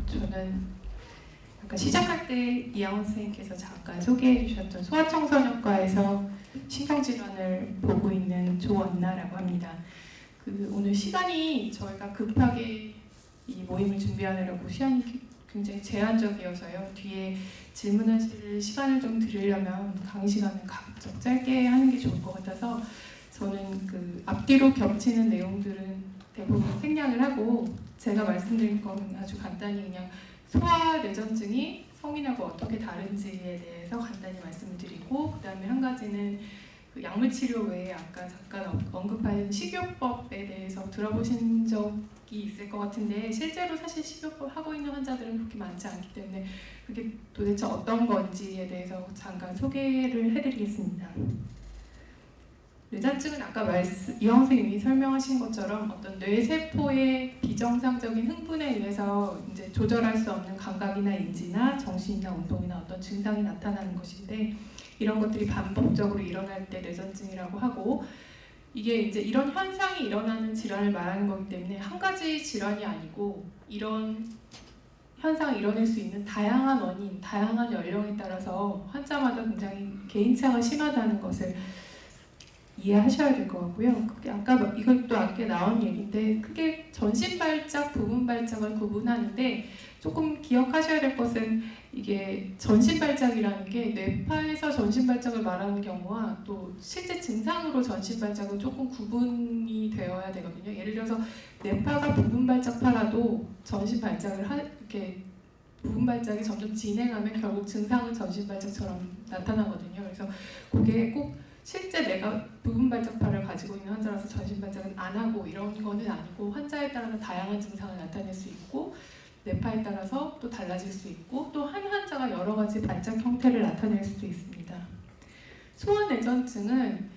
저는 아까 시작할 때 이하원 선생님께서 잠깐 소개해 주셨던 소아청소년과에서 신경질환을 보고 있는 조언나라고 합니다. 오늘 시간이 저희가 급하게 이 모임을 준비하느라고 시간이 굉장히 제한적이어서요. 뒤에 질문하실 시간을 좀 드리려면 강의 시간을 각적 짧게 하는 게 좋을 것 같아서 저는 앞뒤로 겹치는 내용들은 대부분 생략을 하고 제가 말씀드릴 건 아주 간단히 그냥 소아 뇌전증이 성인하고 어떻게 다른지에 대해서 간단히 말씀을 드리고 그 다음에 한 가지는 약물 치료 외에 아까 잠깐 언급한 식이요법에 대해서 들어보신 적이 있을 것 같은데 실제로 사실 식이요법 하고 있는 환자들은 그렇게 많지 않기 때문에 그게 도대체 어떤 건지에 대해서 잠깐 소개를 해드리겠습니다. 뇌전증은 아까 이하원 선생님이 설명하신 것처럼 어떤 뇌세포의 비정상적인 흥분에 의해서 이제 조절할 수 없는 감각이나 인지나 정신이나 운동이나 어떤 증상이 나타나는 것인데 이런 것들이 반복적으로 일어날 때 뇌전증이라고 하고 이게 이제 이런 현상이 일어나는 질환을 말하는 거기 때문에 한 가지 질환이 아니고 이런 현상을 이뤄낼 수 있는 다양한 원인, 다양한 연령에 따라서 환자마다 굉장히 개인차가 심하다는 것을 이해하셔야 될 것 같고요. 그게 이것도 아까 나온 얘기인데 크게 전신발작, 부분발작을 구분하는데 조금 기억하셔야 될 것은 이게 전신발작이라는 게 뇌파에서 전신발작을 말하는 경우와 또 실제 증상으로 전신발작은 조금 구분이 되어야 되거든요. 예를 들어서 뇌파가 부분발작파라도 전신발작을 이렇게 부분발작이 점점 진행하면 결국 증상은 전신발작처럼 나타나거든요. 그래서 그게 꼭 실제 내가 부분발작파를 가지고 있는 환자라서 전신발작은 안 하고 이런 거는 아니고 환자에 따라서 다양한 증상을 나타낼 수 있고 뇌파에 따라서 또 달라질 수 있고 또 한 환자가 여러 가지 발작 형태를 나타낼 수도 있습니다. 소아뇌전증은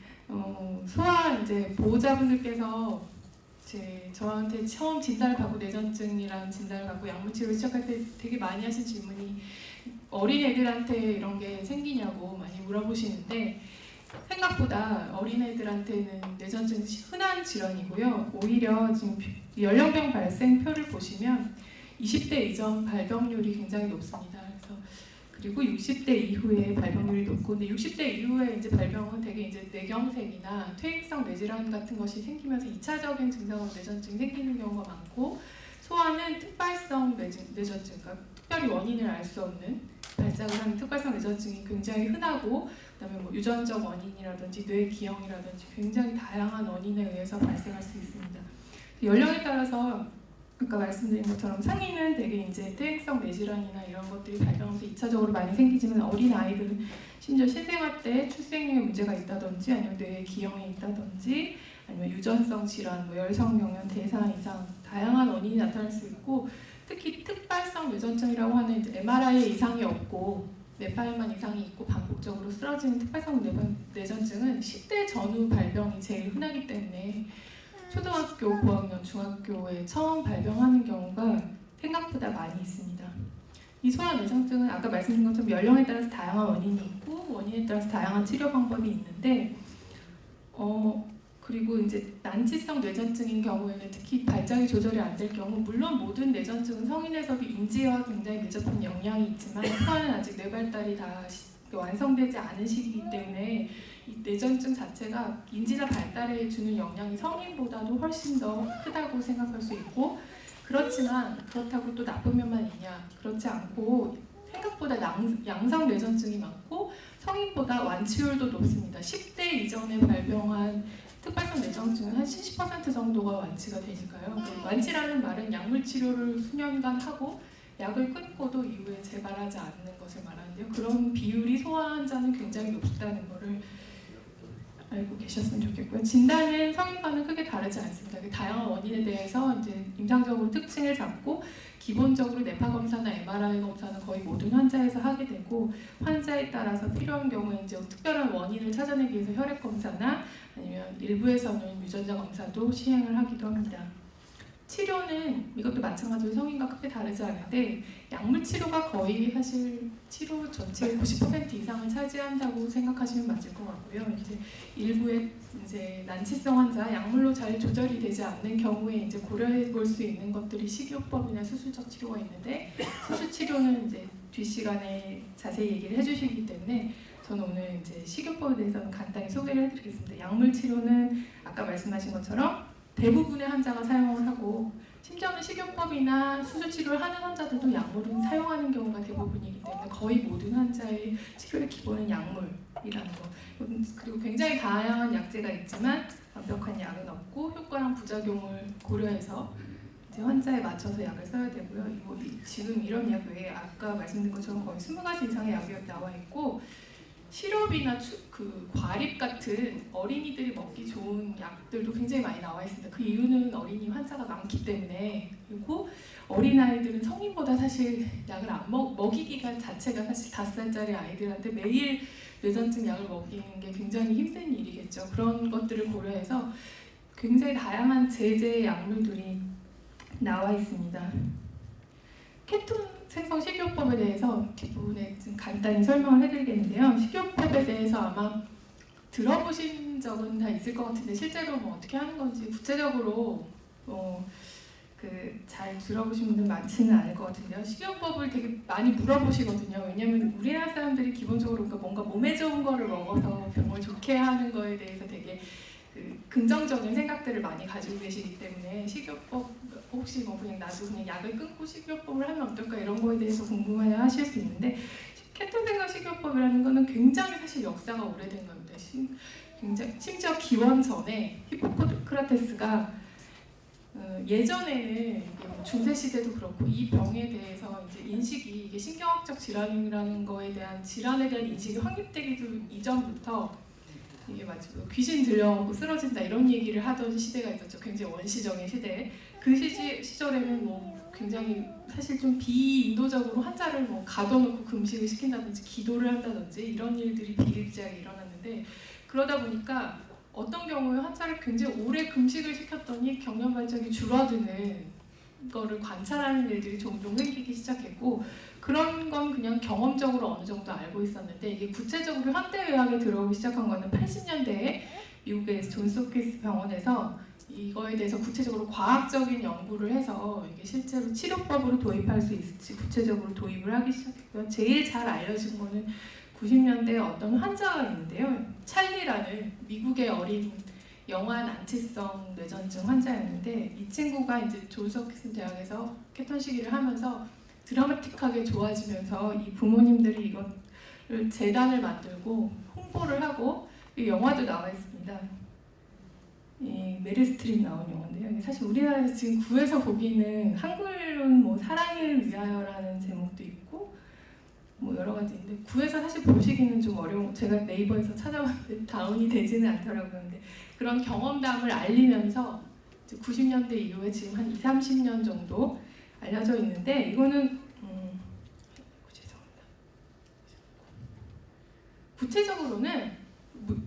소아 이제 보호자분들께서 저한테 처음 진단을 받고 뇌전증이라는 진단을 받고 약물치료를 시작할 때 되게 많이 하신 질문이 어린애들한테 이런 게 생기냐고 많이 물어보시는데 생각보다 어린애들한테는 뇌전증이 흔한 질환이고요. 오히려 지금 연령별 발생표를 보시면 20대 이전 발병률이 굉장히 높습니다. 그리고 60대 이후에 발병률이 높고, 근데 60대 이후에 이제 발병은 되게 이제 뇌경색이나 퇴행성 뇌질환 같은 것이 생기면서 2차적인 증상으로 뇌전증이 생기는 경우가 많고, 소아는 특발성 뇌전증, 그러니까 특별히 원인을 알 수 없는 발작을 하는 특발성 뇌전증이 굉장히 흔하고, 그다음에 뭐 유전적 원인이라든지 뇌기형이라든지 굉장히 다양한 원인에 의해서 발생할 수 있습니다. 연령에 따라서 아까 말씀드린 것처럼 성인은 되게 이제 퇴행성 뇌질환이나 이런 것들이 발병하면서 2차적으로 많이 생기지만 어린 아이들은 심지어 신생아 때 출생에 문제가 있다든지 아니면 뇌에 기형이 있다든지 아니면 유전성 질환, 뭐 열성경련, 대사 이상 다양한 원인이 나타날 수 있고 특히 특발성 뇌전증이라고 하는 이제 MRI에 이상이 없고 뇌파에만 이상이 있고 반복적으로 쓰러지는 특발성 뇌전증은 10대 전후 발병이 제일 흔하기 때문에 초등학교, 고학년, 중학교에 처음 발병하는 경우가 생각보다 많이 있습니다. 이 소아뇌전증은 아까 말씀드린 것처럼 연령에 따라서 다양한 원인이 있고 원인에 따라서 다양한 치료 방법이 있는데 그리고 이제 난치성 뇌전증인 경우에는 특히 발작이 조절이 안 될 경우 물론 모든 뇌전증은 성인에서도 인지와 굉장히 밀접한 영향이 있지만 소아는 아직 뇌발달이 다 완성되지 않은 시기이기 때문에 이 뇌전증 자체가 인지나 발달에 주는 영향이 성인보다도 훨씬 더 크다고 생각할 수 있고 그렇지만 그렇다고 또 나쁜 면만 있냐? 그렇지 않고 생각보다 양성 뇌전증이 많고 성인보다 완치율도 높습니다. 10대 이전에 발병한 특발성 뇌전증은 한 70% 정도가 완치가 되니까요. 완치라는 말은 약물 치료를 수년간 하고 약을 끊고도 이후에 재발하지 않는 것을 말하는데요. 그런 비율이 소아 환자는 굉장히 높다는 것을 알고 계셨으면 좋겠고요. 진단은 성인과는 크게 다르지 않습니다. 다양한 원인에 대해서 이제 임상적으로 특징을 잡고 기본적으로 뇌파 검사나 MRI 검사는 거의 모든 환자에서 하게 되고 환자에 따라서 필요한 경우에 이제 특별한 원인을 찾아내기 위해서 혈액 검사나 아니면 일부에서는 유전자 검사도 시행을 하기도 합니다. 치료는 이것도 마찬가지로 성인과 크게 다르지 않은데 약물 치료가 거의 사실 치료 전체의 90% 이상을 차지한다고 생각하시면 맞을 것 같고요. 이제 일부의 이제 난치성 환자, 약물로 잘 조절이 되지 않는 경우에 이제 고려해 볼 수 있는 것들이 식이요법이나 수술적 치료가 있는데 수술 치료는 이제 뒷 시간에 자세히 얘기를 해주시기 때문에 저는 오늘 이제 식이요법에 대해서는 간단히 소개를 해드리겠습니다. 약물 치료는 아까 말씀하신 것처럼 대부분의 환자가 사용을 하고 심지어는 식이요법이나 수술치료를 하는 환자들도 약물은 사용하는 경우가 대부분이기 때문에 거의 모든 환자의 치료의 기본은 약물이라는 거. 그리고 굉장히 다양한 약제가 있지만 완벽한 약은 없고 효과랑 부작용을 고려해서 이제 환자에 맞춰서 약을 써야 되고요. 지금 이런 약 외에 아까 말씀드린 것처럼 거의 20가지 이상의 약이 나와 있고 시럽이나 과립 같은 어린이들이 먹기 좋은 약들도 굉장히 많이 나와 있습니다. 그 이유는 어린이 환자가 많기 때문에. 그리고 어린아이들은 성인보다 사실 약을 안 먹이기가 자체가 사실 5살짜리 아이들한테 매일 뇌전증 약을 먹이는 게 굉장히 힘든 일이겠죠. 그런 것들을 고려해서 굉장히 다양한 제재의 약물들이 나와 있습니다. 케톤 생성 식이요법에 대해서 뒷부분에 좀 간단히 설명을 해드리겠는데요. 식이요법에 대해서 아마 들어보신 적은 다 있을 것 같은데 실제로 뭐 어떻게 하는 건지 구체적으로 잘 들어보신 분들 많지는 않을 것 같은데요. 식이요법을 되게 많이 물어보시거든요. 왜냐하면 우리나라 사람들이 기본적으로 뭔가 몸에 좋은 거를 먹어서 병을 좋게 하는 거에 대해서 되게 긍정적인 생각들을 많이 가지고 계시기 때문에 식이요법 혹시 뭐 그냥 나도 그냥 약을 끊고 식이요법을 하면 어떨까 이런 거에 대해서 궁금해 하실 수 있는데 케톤 생성 식이요법이라는 거는 굉장히 사실 역사가 오래된 겁니다. 심지어 기원 전에 히포크라테스가 예전에는 중세 시대도 그렇고 이 병에 대해서 이제 인식이 이게 신경학적 질환이라는 거에 대한 질환에 대한 인식이 확립되기도 이전부터 이게 마치 귀신 들려갖고 쓰러진다 이런 얘기를 하던 시대가 있었죠. 굉장히 원시적인 시대. 그 시절에는 뭐 굉장히 사실 좀 비인도적으로 환자를 뭐 가둬놓고 금식을 시킨다든지 기도를 한다든지 이런 일들이 비일비재하게 일어났는데 그러다 보니까 어떤 경우에 환자를 굉장히 오래 금식을 시켰더니 경련 발작이 줄어드는 거를 관찰하는 일들이 종종 생기기 시작했고 그런 건 그냥 경험적으로 어느 정도 알고 있었는데 이게 구체적으로 현대의학에 들어오기 시작한 거는 80년대에 미국의 존스 홉킨스 병원에서 이거에 대해서 구체적으로 과학적인 연구를 해서 이게 실제로 치료법으로 도입할 수 있을지 구체적으로 도입을 하기 시작했고요. 제일 잘 알려진 거는 90년대에 어떤 환자가 있는데요. 찰리라는 미국의 어린 영아 난치성 뇌전증 환자였는데 이 친구가 이제 존스 홉킨스 대학에서 케톤 시기를 하면서 드라마틱하게 좋아지면서 이 부모님들이 이거를 재단을 만들고 홍보를 하고 이 영화도 나와 있습니다. 이 메릴 스트립 나온 영화인데요. 사실 우리나라에서 지금 구해서 보기는 한글로는 뭐 사랑을 위하여라는 제목도 있고 뭐 여러 가지 있는데 구해서 사실 보시기는 좀 어려운. 제가 네이버에서 찾아봤는데 다운이 되지는 않더라고요. 근데 그런 경험담을 알리면서 90년대 이후에 지금 한 20-30년 정도 알려져 있는데 이거는 죄송합니다. 구체적으로는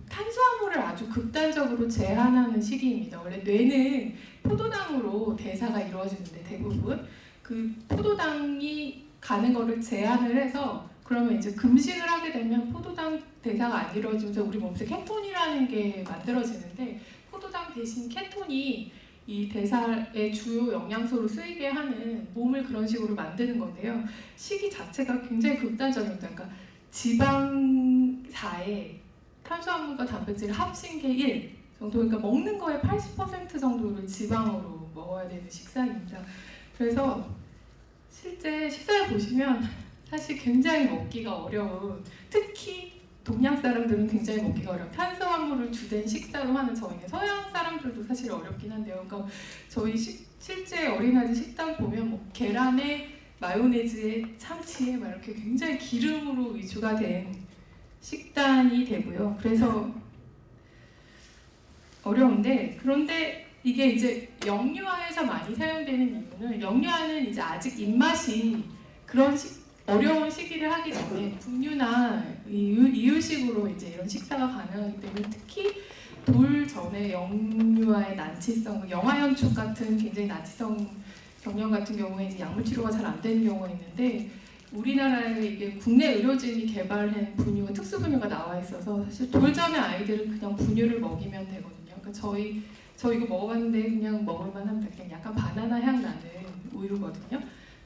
탄수화물을 아주 극단적으로 제한하는 시기입니다. 원래 뇌는 포도당으로 대사가 이루어지는데 대부분 그 포도당이 가는 거를 제한을 해서 그러면 이제 금식을 하게 되면 포도당 대사가 안 이루어지면서 우리 몸에서 케톤이라는 게 만들어지는데 포도당 대신 케톤이 이 대사의 주요 영양소로 쓰이게 하는 몸을 그런 식으로 만드는 건데요. 시기 자체가 굉장히 극단적입니다. 그러니까 지방사에 탄수화물과 단백질을 합친 게 1 정도, 그러니까 먹는 거의 80% 정도를 지방으로 먹어야 되는 식사입니다. 그래서 실제 식사를 보시면 사실 굉장히 먹기가 어려운, 특히 동양 사람들은 굉장히 먹기가 어려운 탄수화물을 주된 식사로 하는 저희는 서양 사람들도 사실 어렵긴 한데요. 그러니까 저희 실제 어린아이들 식당 보면 뭐 계란에 마요네즈에 참치에 막 이렇게 굉장히 기름으로 위주가 된 식단이 되고요. 그래서 어려운데 그런데 이게 이제 영유아에서 많이 사용되는 이유는 영유아는 이제 아직 입맛이 그런 어려운 시기를 하기 전에 분유나 이유식으로 이제 이런 식사가 가능하기 때문에 특히 돌 전에 영유아의 난치성, 영아현축 같은 굉장히 난치성 경련 같은 경우에 이제 약물 치료가 잘 안 되는 경우가 있는데 우리나라에 이게 국내 의료진이 개발한 분유가 특수 분유가 나와 있어서 사실 돌점의 아이들은 그냥 분유를 먹이면 되거든요. 그러니까 저 이거 먹어봤는데 그냥 먹을만 합니다. 그냥 약간 바나나 향 나는 우유거든요.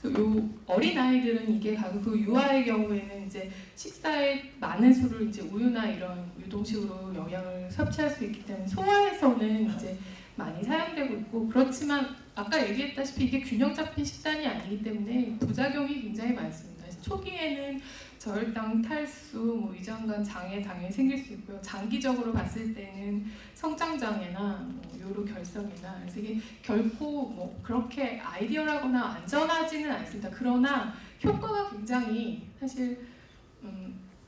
요 어린 아이들은 이게 가끔 그 유아의 경우에는 이제 식사에 많은 수를 이제 우유나 이런 유동식으로 영양을 섭취할 수 있기 때문에 소아에서는 이제 많이 사용되고 있고 그렇지만 아까 얘기했다시피 이게 균형 잡힌 식단이 아니기 때문에 부작용이 굉장히 많습니다. 초기에는 저혈당, 탈수, 위장관 장애 당연히 생길 수 있고요. 장기적으로 봤을 때는 성장 장애나 요로 결석이나 그래서 이게 결코 그렇게 아이디어라거나 안전하지는 않습니다. 그러나 효과가 굉장히 사실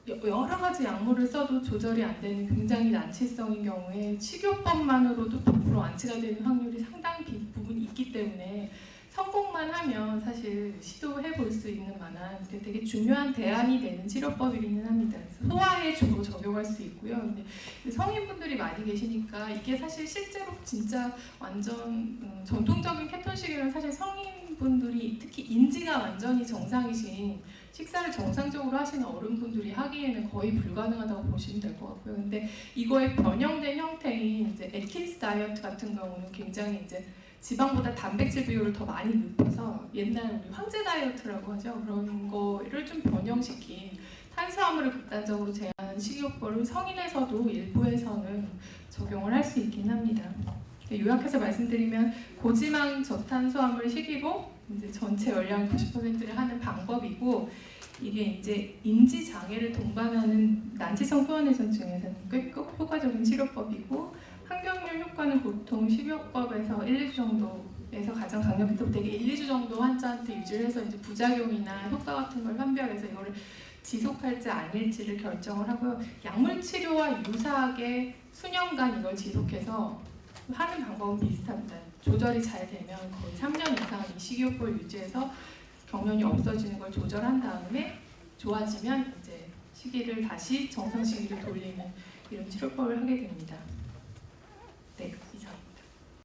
여러 가지 약물을 써도 조절이 안 되는 굉장히 난치성인 경우에 식이요법만으로도 100% 완치가 되는 확률이 상당 부분이 있기 때문에 성공만 하면 사실 시도해 볼 수 있는 만한 되게 중요한 대안이 되는 치료법이기는 합니다. 그래서 소아에 주로 적용할 수 있고요. 근데 성인분들이 많이 계시니까 이게 사실 실제로 진짜 완전 전통적인 케톤식이라는 사실 성인분들이 특히 인지가 완전히 정상이신 식사를 정상적으로 하시는 어른분들이 하기에는 거의 불가능하다고 보시면 될 것 같고요. 근데 이거의 변형된 형태인 이제 애킨스 다이어트 같은 경우는 굉장히 이제 지방보다 단백질 비율을 더 많이 높여서 옛날 우리 황제 다이어트라고 하죠. 그런 거를 좀 변형시킨 탄수화물을 극단적으로 제한한 식이요법을 성인에서도 일부에서는 적용을 할 수 있긴 합니다. 요약해서 말씀드리면 고지방 저탄수화물 식이로 이제 전체 열량 90%를 하는 방법이고 이게 이제 인지 장애를 동반하는 난치성 소아내전증에서는 꽤 효과적인 치료법이고 항경률 효과는 보통 식이요법에서 1, 2주 정도에서 가장 강력해서 되게 1, 2주 정도 환자한테 유지를 해서 이제 부작용이나 효과 같은 걸 판별해서 이거를 지속할지 아닐지를 결정을 하고요. 약물 치료와 유사하게 수년간 이걸 지속해서 하는 방법은 비슷합니다. 조절이 잘 되면 거의 3년 이상 이 식이요법을 유지해서 경련이 없어지는 걸 조절한 다음에 좋아지면 이제 시기를 다시 정상 시기로 돌리는 이런 치료법을 하게 됩니다. 네.